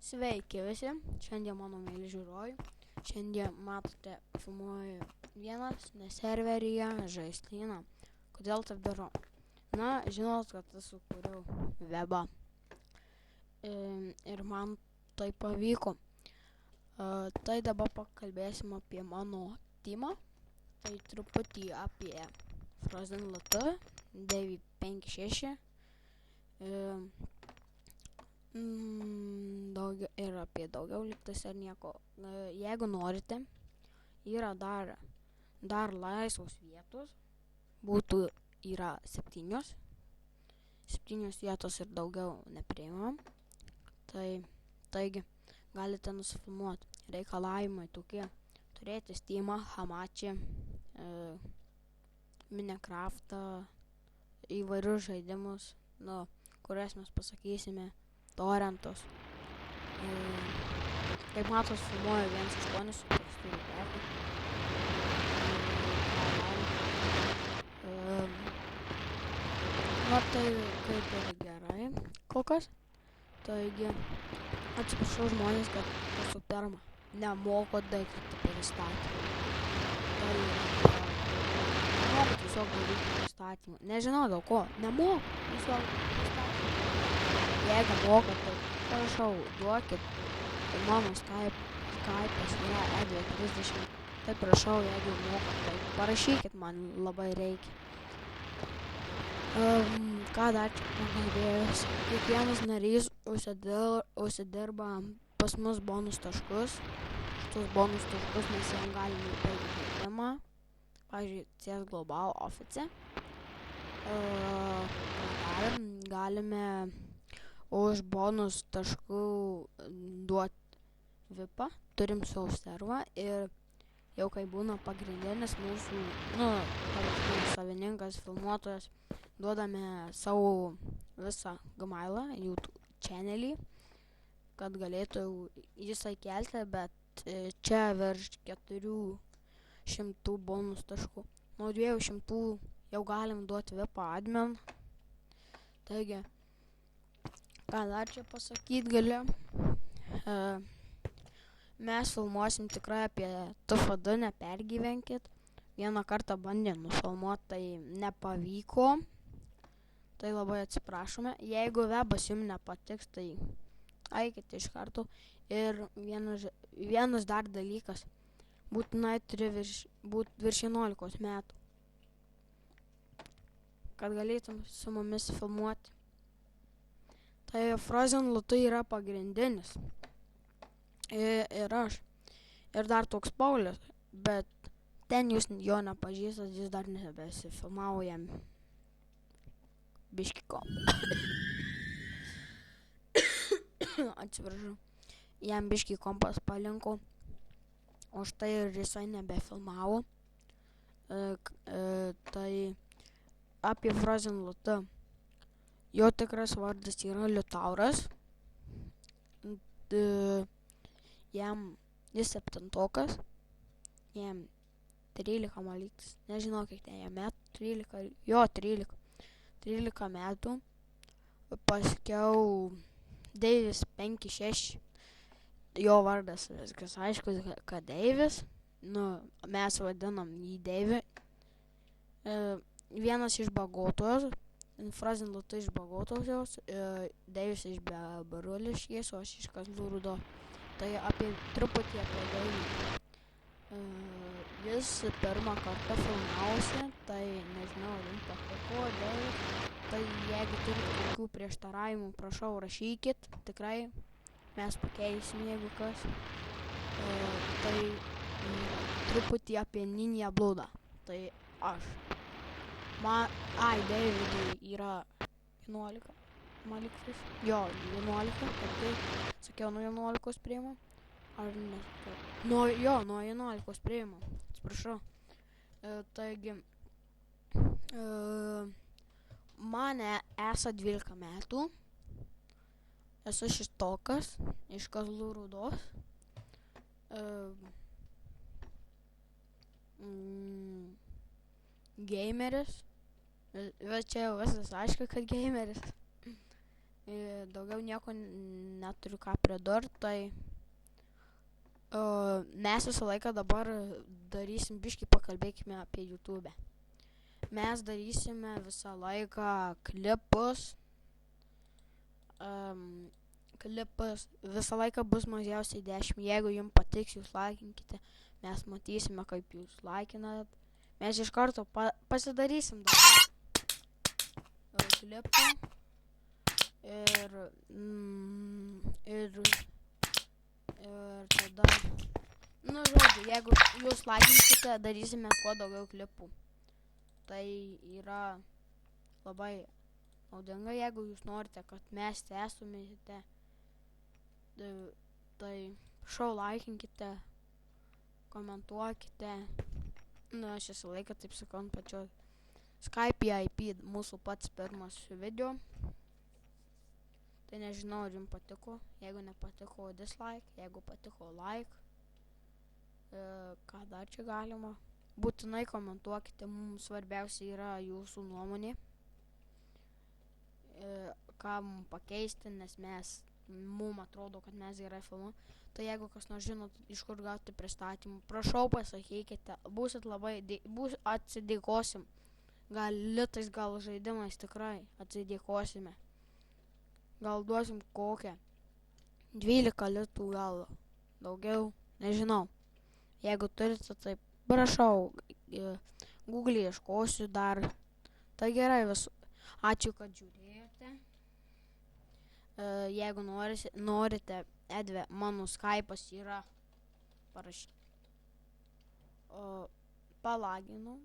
Sveiki visi, šiandien mano mėly žiūrovai. Šiandien matote, filmuoju vienas, neserveryje žaislyną. Kodėl taip darau? Na, žinot, kad aš sukūriau webą. Ir man tai pavyko. Tai dabar pakalbėsim apie mano teamą. Tai truputį apie Frozen LT 956. Ir apie daugiau lygtais ar nieko. Jeigu norite, yra dar laisvos vietos. Yra 7 vietos ir daugiau nepriimam. Taigi, galite nusifilmuoti. Reikalavimai tokie: turėti Steamą, Hamachi, Minecraftą, įvairius žaidimus, kurias mes pasakysime, torrentus. Kaip matos, filmuoju 1.8 su tekstūrų perdu. Tai kaip ir gerai kol kas. Taigi, atsiprašau žmonės, kad visų pirma nemoku daryti pristatymą. Nemoku tiesiog daryti pristatymą. Nežinau dėl ko. Nemoku tiesiog pristatymą. Jeigu mokat, tai prašau, duokit. Mano Skype'as yra E230. Tai prašau, jeigu mokat, tai parašykit, man labai reikia. Ką dar čia pakalbėjus? Kiekvienas narys užsidirba pas mus bonus taškus. Šitus bonus taškus mes jam galime įpirkti žaidimą. Pavyzdžiui, CS Global Office. Galime už bonus taškų duoti VIPą. Turim savo servą ir jau kai būna pagrindinis mūsų, savininkas, filmuotojas, duodame savo visą Gmailą, YouTube channelį, kad galėtų jisai kelti, bet čia virš 400 bonus taškų. Nuo 200 jau galim duoti VIPą admin. Taigi, ką dar čia pasakyti galiu? Mes filmuosim tikrai apie TF2, nepergyvenkit. Vieną kartą bandėm nufilmuoti, tai nepavyko. Tai labai atsiprašome. Jeigu webas jums nepatiks, tai eikite iš karto. Ir vienas dar dalykas. Būtinai turi būt virš 11 metų. Kad galėtum su mumis filmuoti. Tai Frozen LT yra pagrindinis. Ir aš. Ir dar toks Paulius. Bet ten jūs jo nepažįstat, jis dar nebesifilmavo, jam biški atsiprašau. Jam biški kompas palinko. Už tai ir jisai nebefilmavo. Tai apie Frozen LT. Jo tikras vardas yra Liutauras. Jis 7-tokas. Jam 13 malytis. Nežinau, kiek ten jam metų. 13 metų. Paskiau Deivis 5-6. Jo vardas viskas aišku, kad Deivis. Mes vadinam jį Deivį. Vienas iš bagotojos. Frozen LT iš bagotojos. Deivis iš Baruliškės, o aš iš Kazlų Rūdos. Tai truputį apie Deivį. Jis pirmą kartą filmavosi, tai nežinau, jums patiko Deivis. Tai jeigu turite tokių prieštaravimų, prašau rašykit, tikrai mes pakeisim, jeigu kas. Tai truputį apie Ninja Bloodą. Tai aš. Deividui yra 11 maliktis. Jo, 11, tai sakiau nuo 11 priima. Ar ne? Nuo 11 priima. Atsiprašau. Taigi, mane esą 12 metų. Esu šeštokas iš Kazlų Rūdos. Gameris. Bet čia jau visas aišku, kad gameris. Daugiau nieko neturiu ką pridurt, tai mes visą laiką dabar darysim biškį pakalbėkime apie YouTube. Mes darysime visą laiką klipus. Klipas visą laiką bus mažiausiai 10. Jeigu jums patiks, jūs laikinkite. Mes matysime, kaip jūs laikinat. Mes iš karto pasidarysim daugiau klipų. Ir tada, žodžiu, jeigu jūs laikinkite, darysime kuo daugiau klipų. Tai yra labai naudinga, jeigu jūs norite, kad mes tęstumėte, tai prašau laikinkite, komentuokite. Aš visą laiką taip sakau ant pačios Skype IP mūsų pats pirmas video. Tai nežinau, ar jums patiko. Jeigu nepatiko, dislike. Jeigu patiko, like. Ką dar čia galima? Būtinai komentuokite, mums svarbiausia yra jūsų nuomonė. Ką mums pakeisti, nes mums atrodo, kad mes gerai filmuojam. Tai jeigu kas nors žinot, iš kur gauti pristatymų, prašau pasakykite, atsidėkosim. Gal litais, gal žaidimais, tikrai atsidėkosime. Gal duosim kokią 12 litų, gal daugiau, nežinau. Jeigu turite, tai prašau, Google ieškosiu dar. Tai gerai, ačiū, kad žiūrėjote. Jeigu norite, Edve, mano Skype'as yra parašyti. Palaginu.